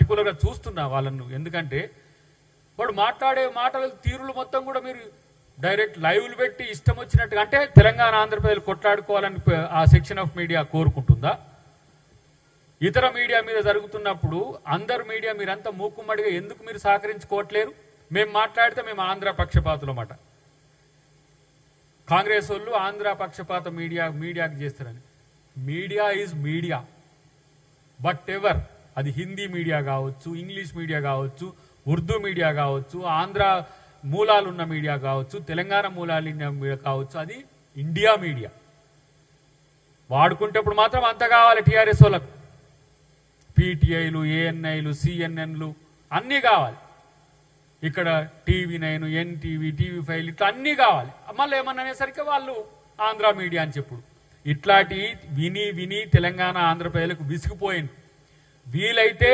పర్టికులర్గా చూస్తున్నా వాళ్ళను. ఎందుకంటే వాడు మాట్లాడే మాటల తీరులు మొత్తం కూడా మీరు డైరెక్ట్ లైవ్లు పెట్టి ఇష్టం వచ్చినట్టుగా, అంటే తెలంగాణ ఆంధ్రప్రదేశ్ కొట్లాడుకోవాలని ఆ సెక్షన్ ఆఫ్ మీడియా కోరుకుంటుందా? ఇతర మీడియా మీద జరుగుతున్నప్పుడు అందరు మీడియా మీరంతా మూకుమ్మడిగా ఎందుకు మీరు సహకరించుకోవట్లేరు? మేము మాట్లాడితే మేము ఆంధ్ర పక్షపాతులమాట, కాంగ్రెస్ వాళ్ళు ఆంధ్ర పక్షపాత మీడియాకి చేస్తారని. Media is media, but ever అది హిందీ మీడియా కావచ్చు, ఇంగ్లీష్ మీడియా కావచ్చు, ఉర్దూ మీడియా కావచ్చు, ఆంధ్ర మూలాలున్న మీడియా కావచ్చు, తెలంగాణ మూలాలున్న మీడియా కావచ్చు, అది ఇండియా మీడియా. వాడుకుంటేప్పుడు మాత్రం అంత కావాలి టీఆర్ఎస్ వాళ్ళకు. పీటీఐలు, ఏఎన్ఐలు, సిఎన్ఎన్లు అన్నీ కావాలి. ఇక్కడ టీవీ9, ఎన్టీవీ, టీవీ5 ఇట్లా అన్నీ కావాలి. మళ్ళీ ఏమన్నా అనేసరికి వాళ్ళు ఆంధ్ర మీడియా అని చెప్పుడు. ఇట్లాంటి విని విని తెలంగాణ ఆంధ్రప్రదేశ్లకు విసిగిపోయింది. వీలైతే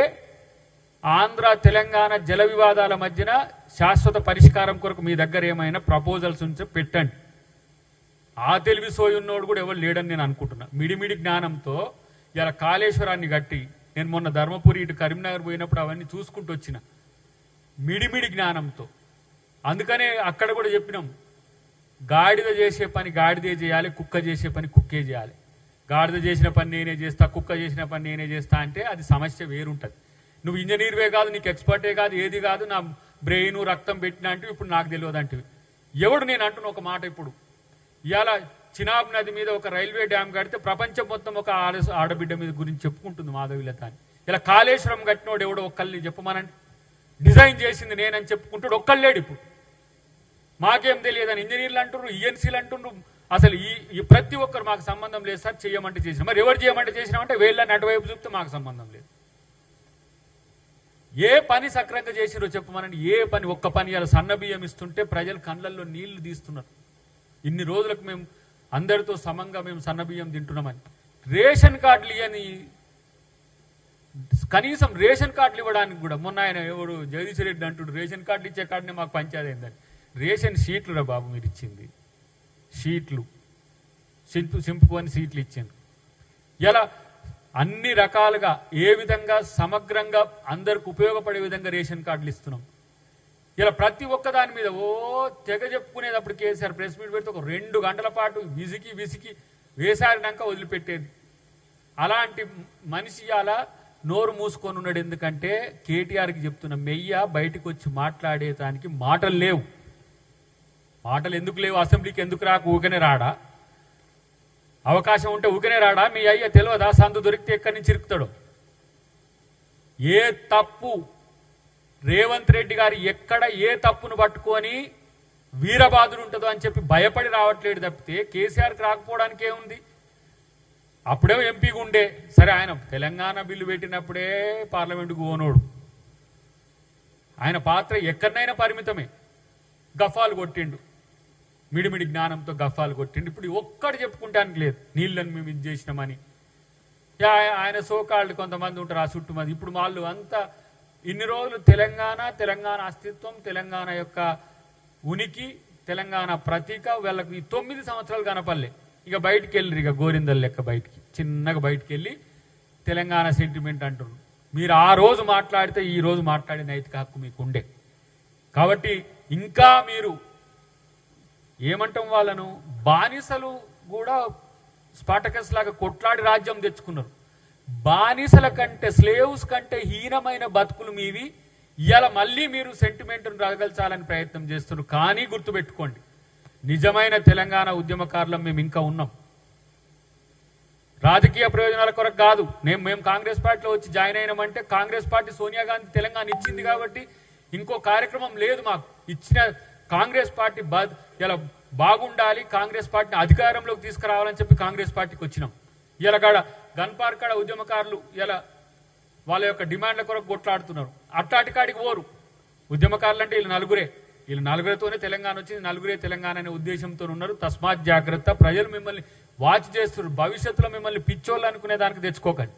ఆంధ్ర తెలంగాణ జల వివాదాల మధ్యన శాశ్వత పరిష్కారం కొరకు మీ దగ్గర ఏమైనా ప్రపోజల్స్ ఉంటే పెట్టండి. ఆ తెలివి సోయున్నోడు కూడా ఎవరు లేడని నేను అనుకుంటున్నా. మిడిమిడి జ్ఞానంతో ఇలా కాళేశ్వరాన్ని కట్టి, నేను మొన్న ధర్మపురి ఇటు కరీంనగర్ పోయినప్పుడు అవన్నీ చూసుకుంటూ వచ్చిన మిడిమిడి జ్ఞానంతో. అందుకనే అక్కడ కూడా చెప్పినాం, గాడిద చేసే పని గాడిదే చేయాలి, కుక్క చేసే పని కుక్కే చేయాలి. గాడిద చేసిన పని నేనే చేస్తా, కుక్క చేసిన పని నేనే చేస్తా అంటే అది సమస్య వేరుంటుంది. నువ్వు ఇంజనీర్వే కాదు, నీకు ఎక్స్పర్టే కాదు, ఏది కాదు, నా బ్రెయిన్ రక్తం పెట్టినా అంటే ఇప్పుడు నాకు తెలియదు అంటే ఎవడు? నేను అంటున్న ఒక మాట, ఇప్పుడు ఇవాళ చినాబ్ నది మీద ఒక రైల్వే డ్యామ్ కడితే ప్రపంచం మొత్తం ఒక ఆడబిడ్డ మీద గురించి చెప్పుకుంటుంది మాధవిలత అని. ఇలా కాళేశ్వరం కట్టినోడు ఎవడో ఒక్కళ్ళని చెప్పమనండి. డిజైన్ చేసింది నేనని చెప్పుకుంటాడు ఒక్కళ్ళేడు. ఇప్పుడు మాకేం తెలియదని ఇంజనీర్లు అంటున్నారు, ఈఎన్సీలు అంటున్నారు. అసలు ఈ ప్రతి ఒక్కరు మాకు సంబంధం లేదు సార్, చేయమంటే చేసిన. మరి ఎవరు చేయమంటే చేసినామంటే వేళ్ళని అటువైపు చూపితే మాకు సంబంధం లేదు. ఏ పని సక్రంగా చేసిరో చెప్పమనండి. ఏ పని, ఒక్క పని. ఇలా సన్న బియ్యం ఇస్తుంటే ప్రజలు కళ్ళల్లో నీళ్లు తీస్తున్నారు. ఇన్ని రోజులకు మేము అందరితో సమంగా మేము సన్న బియ్యం తింటున్నామని. రేషన్ కార్డులు ఇవని, కనీసం రేషన్ కార్డులు ఇవ్వడానికి కూడా మొన్న ఆయన ఎవరు జగదీశ్వర రెడ్డి అంటుడు, రేషన్ కార్డులు ఇచ్చే కార్డునే మాకు పంచాయతీ అయిందని. రేషన్ షీట్లు రా బాబు మీరు ఇచ్చింది, షీట్లు సింపుకొని సీట్లు ఇచ్చింది. ఇలా అన్ని రకాలుగా ఏ విధంగా సమగ్రంగా అందరికి ఉపయోగపడే విధంగా రేషన్ కార్డులు ఇస్తున్నాం. ఇలా ప్రతి ఒక్క దాని మీద తెగ చెప్పుకునేటప్పుడు కేసీఆర్ ప్రెస్ మీట్ పెడితే ఒక 2 గంటల పాటు విసికి వేసారినాక వదిలిపెట్టేది. అలాంటి మనిషి అలా నోరు మూసుకొని ఉన్నాడు. ఎందుకంటే కేటీఆర్కి చెప్తున్న మెయ్య బయటకు వచ్చి మాట్లాడేదానికి మాటలు లేవు. మాటలు ఎందుకు లేవు? అసెంబ్లీకి ఎందుకు రాక ఊకనే రాడా? అవకాశం ఉంటే ఊకనే రాడా? మీ అయ్య తెలియదా సందు దొరికితే ఎక్కడి నుంచి ఇరుకుతాడు? ఏ తప్పు రేవంత్ రెడ్డి గారు ఎక్కడ ఏ తప్పును పట్టుకొని వీరబాదుడు ఉంటుందో అని చెప్పి భయపడి రావట్లేడు తప్పితే కేసీఆర్కి రాకపోవడానికి ఏముంది? అప్పుడేమో ఎంపీగా ఉండే సరే, ఆయన తెలంగాణ బిల్లు పెట్టినప్పుడే పార్లమెంటుకు పోనోడు. ఆయన పాత్ర ఎక్కడనైనా పరిమితమే. గఫాలు కొట్టిండు, మిడిమిడి జ్ఞానంతో గఫాలు కొట్టిండు. ఇప్పుడు ఒక్కడు చెప్పుకుంటానికి లేదు నీళ్ళని మేము ఇది చేసినామని. ఆయన సోకాళ్ళు కొంతమంది ఉంటారు ఆ చుట్టూ మంది. ఇప్పుడు వాళ్ళు అంతా ఇన్ని రోజులు తెలంగాణ అస్తిత్వం, తెలంగాణ యొక్క ఉనికి, తెలంగాణ ప్రతీక వీళ్ళకి ఈ 9 సంవత్సరాలు కనపల్లే. ఇక బయటికి వెళ్ళరు, ఇక గోరిందలు లెక్క బయటికి చిన్నగా బయటికి వెళ్ళి తెలంగాణ సెంటిమెంట్ అంటున్నారు. మీరు ఆ రోజు మాట్లాడితే ఈ రోజు మాట్లాడే నైతిక హక్కు మీకు ఉండే. కాబట్టి ఇంకా మీరు ఏమంటాం, వాళ్ళను బానిసలు కూడా స్పాటకస్ లాగా కొట్లాడి రాజ్యం తెచ్చుకున్నారు. బానిసల కంటే, స్లేవ్స్ కంటే హీనమైన బతుకులు మీవి. ఇవాళ మళ్ళీ మీరు సెంటిమెంట్ను రగల్చాలని ప్రయత్నం చేస్తున్నారు. కానీ గుర్తుపెట్టుకోండి, నిజమైన తెలంగాణ ఉద్యమకారులం మేము ఇంకా ఉన్నాం. రాజకీయ ప్రయోజనాల కొరకు కాదు. మేము కాంగ్రెస్ పార్టీలో వచ్చి జాయిన్ అయినామంటే కాంగ్రెస్ పార్టీ సోనియా గాంధీ తెలంగాణ ఇచ్చింది కాబట్టి ఇంకో కార్యక్రమం లేదు మాకు. ఇచ్చిన కాంగ్రెస్ పార్టీ ఇలా బాగుండాలి, కాంగ్రెస్ పార్టీని అధికారంలోకి తీసుకురావాలని చెప్పి కాంగ్రెస్ పార్టీకి వచ్చినాం. ఇలా కాడ గన్పార్క్ కాడ ఉద్యమకారులు ఇలా వాళ్ళ యొక్క డిమాండ్ల కొరకు కొట్లాడుతున్నారు. అట్లాంటి కాడికి పోరు ఉద్యమకారులు అంటే వీళ్ళు నలుగురితోనే తెలంగాణ వచ్చింది, నలుగురే తెలంగాణ అనే ఉద్దేశంతో ఉన్నారు. తస్మాత్ జాగ్రత్త. ప్రజలు మిమ్మల్ని వాచ్ చేస్తున్నారు. భవిష్యత్తులో మిమ్మల్ని పిచ్చోళ్ళు అనుకునే దానికి తెచ్చుకోకండి.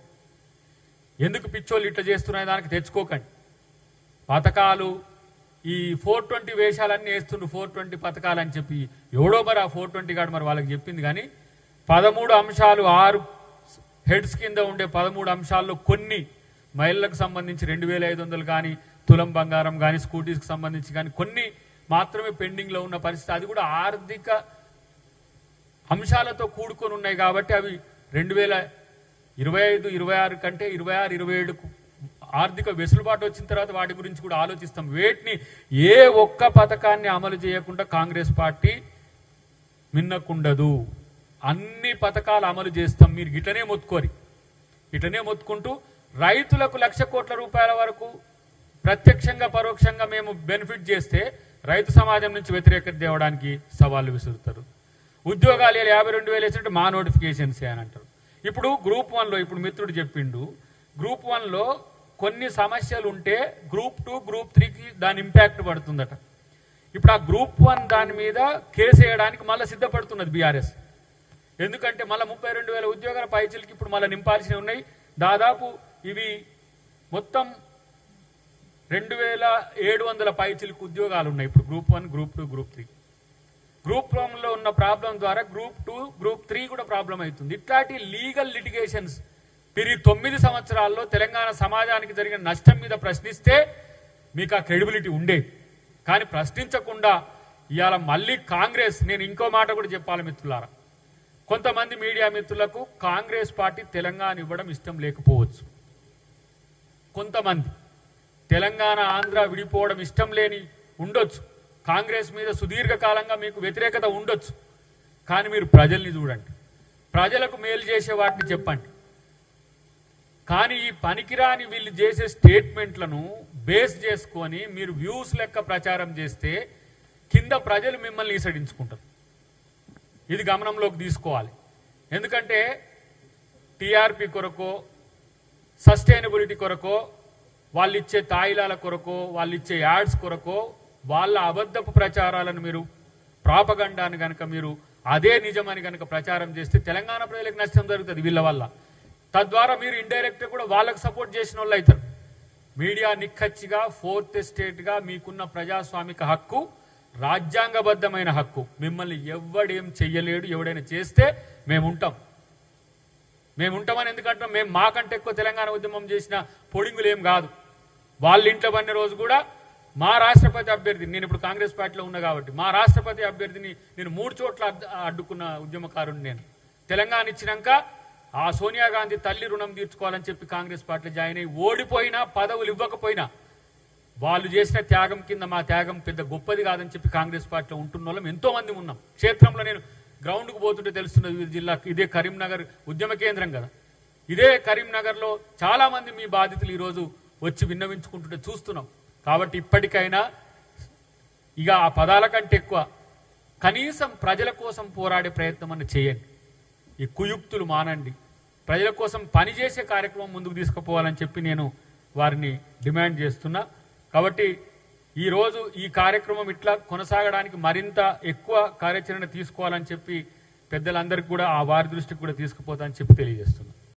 ఎందుకు పిచ్చోళ్ళు ఇట్లా చేస్తున్న దానికి తెచ్చుకోకండి. పథకాలు ఈ 420 వేషాలన్నీ వేస్తుండ్రు. 420 పథకాలు అని చెప్పి ఎవడో మరి ఆ 420 కాడు మరి వాళ్ళకి చెప్పింది. కానీ 13 అంశాలు 6 హెడ్స్ కింద ఉండే 13 అంశాల్లో కొన్ని మహిళలకు సంబంధించి 2,500 కానీ, తులం బంగారం కానీ, స్కూటీస్కి సంబంధించి కానీ కొన్ని మాత్రమే పెండింగ్లో ఉన్న పరిస్థితి. అది కూడా ఆర్థిక అంశాలతో కూడుకొని ఉన్నాయి కాబట్టి అవి 2025, 26 కంటే 26, 27కు ఆర్థిక వెసులుబాటు వచ్చిన తర్వాత వాటి గురించి కూడా ఆలోచిస్తాం. వేటిని ఏ ఒక్క పథకాన్ని అమలు చేయకుండా కాంగ్రెస్ పార్టీ మిన్నకుండదు. అన్ని పథకాలు అమలు చేస్తాం. మీరు ఇటనే మొత్తుకుంటూ రైతులకు 1,00,000 కోట్ల రూపాయల వరకు ప్రత్యక్షంగా పరోక్షంగా మేము బెనిఫిట్ చేస్తే రైతు సమాజం నుంచి వ్యతిరేకత తేవడానికి సవాళ్లు విసురుతారు. ఉద్యోగాలు 52,000 వేసినట్టు మా నోటిఫికేషన్స్ అని అంటారు. ఇప్పుడు గ్రూప్ 1లో ఇప్పుడు మిత్రుడు చెప్పిండు, గ్రూప్ 1లో కొన్ని సమస్యలు ఉంటే గ్రూప్ 2, గ్రూప్ 3కి దాని ఇంపాక్ట్ పడుతుందట. ఇప్పుడు ఆ గ్రూప్ 1 దాని మీద కేసు వేయడానికి మళ్ళీ సిద్ధపడుతున్నది బీఆర్ఎస్. ఎందుకంటే మళ్ళీ 32,000 ఉద్యోగాల పైచీలకి ఇప్పుడు మళ్ళీ నింపాల్సినవి ఉన్నాయి. దాదాపు ఇవి మొత్తం 2,700 పైచీలకు ఉద్యోగాలు ఉన్నాయి ఇప్పుడు గ్రూప్ 1, గ్రూప్ 2, గ్రూప్ 3. గ్రూప్ 1లో ఉన్న ప్రాబ్లం ద్వారా గ్రూప్ 2, గ్రూప్ 3 కూడా ప్రాబ్లం అవుతుంది. ఇట్లాంటి లీగల్ లిటిగేషన్స్ మీరు 9 సంవత్సరాల్లో తెలంగాణ సమాజానికి జరిగిన నష్టం మీద ప్రశ్నిస్తే మీకు ఆ క్రెడిబిలిటీ ఉండేది. కానీ ప్రశ్నించకుండా ఇవాళ మళ్ళీ కాంగ్రెస్, నేను ఇంకో మాట కూడా చెప్పాలి మిత్రులారా, కొంతమంది మీడియా మిత్రులకు కాంగ్రెస్ పార్టీ తెలంగాణ ఇవ్వడం ఇష్టం లేకపోవచ్చు. కొంతమంది తెలంగాణ ఆంధ్ర విడిపోవడం ఇష్టం లేని ఉండొచ్చు. కాంగ్రెస్ మీద సుదీర్ఘకాలంగా మీకు వ్యతిరేకత ఉండొచ్చు. కానీ మీరు ప్రజల్ని చూడండి, ప్రజలకు మేలు చేసే వాటిని చెప్పండి. కానీ ఈ పనికిరాని వీళ్ళు చేసే స్టేట్మెంట్లను బేస్ చేసుకొని మీరు వ్యూస్ లెక్క ప్రచారం చేస్తే కింద ప్రజలు మిమ్మల్ని ఈసడించుకుంటారు. ఇది గమనంలోకి తీసుకోవాలి. ఎందుకంటే టీఆర్పీ కొరకో, సస్టైనబిలిటీ కొరకో, వాళ్ళు ఇచ్చే తాయిలాల కొరకో, వాళ్ళు ఇచ్చే యాడ్స్ కొరకో వాళ్ళ అబద్ధపు ప్రచారాలను మీరు ప్రాపగండాన్ని కనుక మీరు అదే నిజమని కనుక ప్రచారం చేస్తే తెలంగాణ ప్రజలకు నష్టం జరుగుతుంది వీళ్ళ వల్ల. తద్వారా మీరు ఇండైరెక్ట్గా కూడా వాళ్ళకు సపోర్ట్ చేసిన వాళ్ళు అవుతారు. మీడియా నిక్కచ్చిగా 4th ఎస్టేట్గా మీకున్న ప్రజాస్వామిక హక్కు, రాజ్యాంగబద్ధమైన హక్కు. మిమ్మల్ని ఎవడేం చెయ్యలేడు. ఎవడైనా చేస్తే మేముంటామని ఎందుకంటాం? మేము మాకంటే ఎక్కువ తెలంగాణ ఉద్యమం చేసిన పొడింగులు ఏం కాదు. వాళ్ళ ఇంట్లో పడిన రోజు కూడా మా రాష్ట్రపతి అభ్యర్థిని, నేను ఇప్పుడు కాంగ్రెస్ పార్టీలో ఉన్నా కాబట్టి మా రాష్ట్రపతి అభ్యర్థిని నేను 3 చోట్ల అడ్డుకున్న ఉద్యమకారుని నేను. తెలంగాణ ఇచ్చినాక ఆ సోనియా గాంధీ తల్లి రుణం తీర్చుకోవాలని చెప్పి కాంగ్రెస్ పార్టీలో జాయిన్ అయ్యి ఓడిపోయినా, పదవులు ఇవ్వకపోయినా వాళ్ళు చేసిన త్యాగం కింద మా త్యాగం పెద్ద గొప్పది కాదని చెప్పి కాంగ్రెస్ పార్టీలో ఉంటున్న వాళ్ళం ఎంతో మంది ఉన్నాం. క్షేత్రంలో నేను గ్రౌండ్కు పోతుంటే తెలుస్తున్నది, వివిధ జిల్లాకు ఇదే కరీంనగర్ ఉద్యమ కేంద్రం కదా, ఇదే కరీంనగర్లో చాలా మంది మీ బాధితులు ఈరోజు వచ్చి విన్నవించుకుంటుంటే చూస్తున్నాం. కాబట్టి ఇప్పటికైనా ఇక ఆ పదాల కంటే ఎక్కువ కనీసం ప్రజల కోసం పోరాడే ప్రయత్నం అన్న చేయండి. ఈ కుయుక్తులు మానండి. ప్రజల కోసం పనిచేసే కార్యక్రమం ముందుకు తీసుకుపోవాలని చెప్పి నేను వారిని డిమాండ్ చేస్తున్నా. కాబట్టి ఈరోజు ఈ కార్యక్రమం ఇట్లా కొనసాగడానికి మరింత ఎక్కువ కార్యాచరణ తీసుకోవాలని చెప్పి పెద్దలందరికీ కూడా ఆ వారి దృష్టికి కూడా తీసుకుపోతానని చెప్పి తెలియజేస్తున్నా.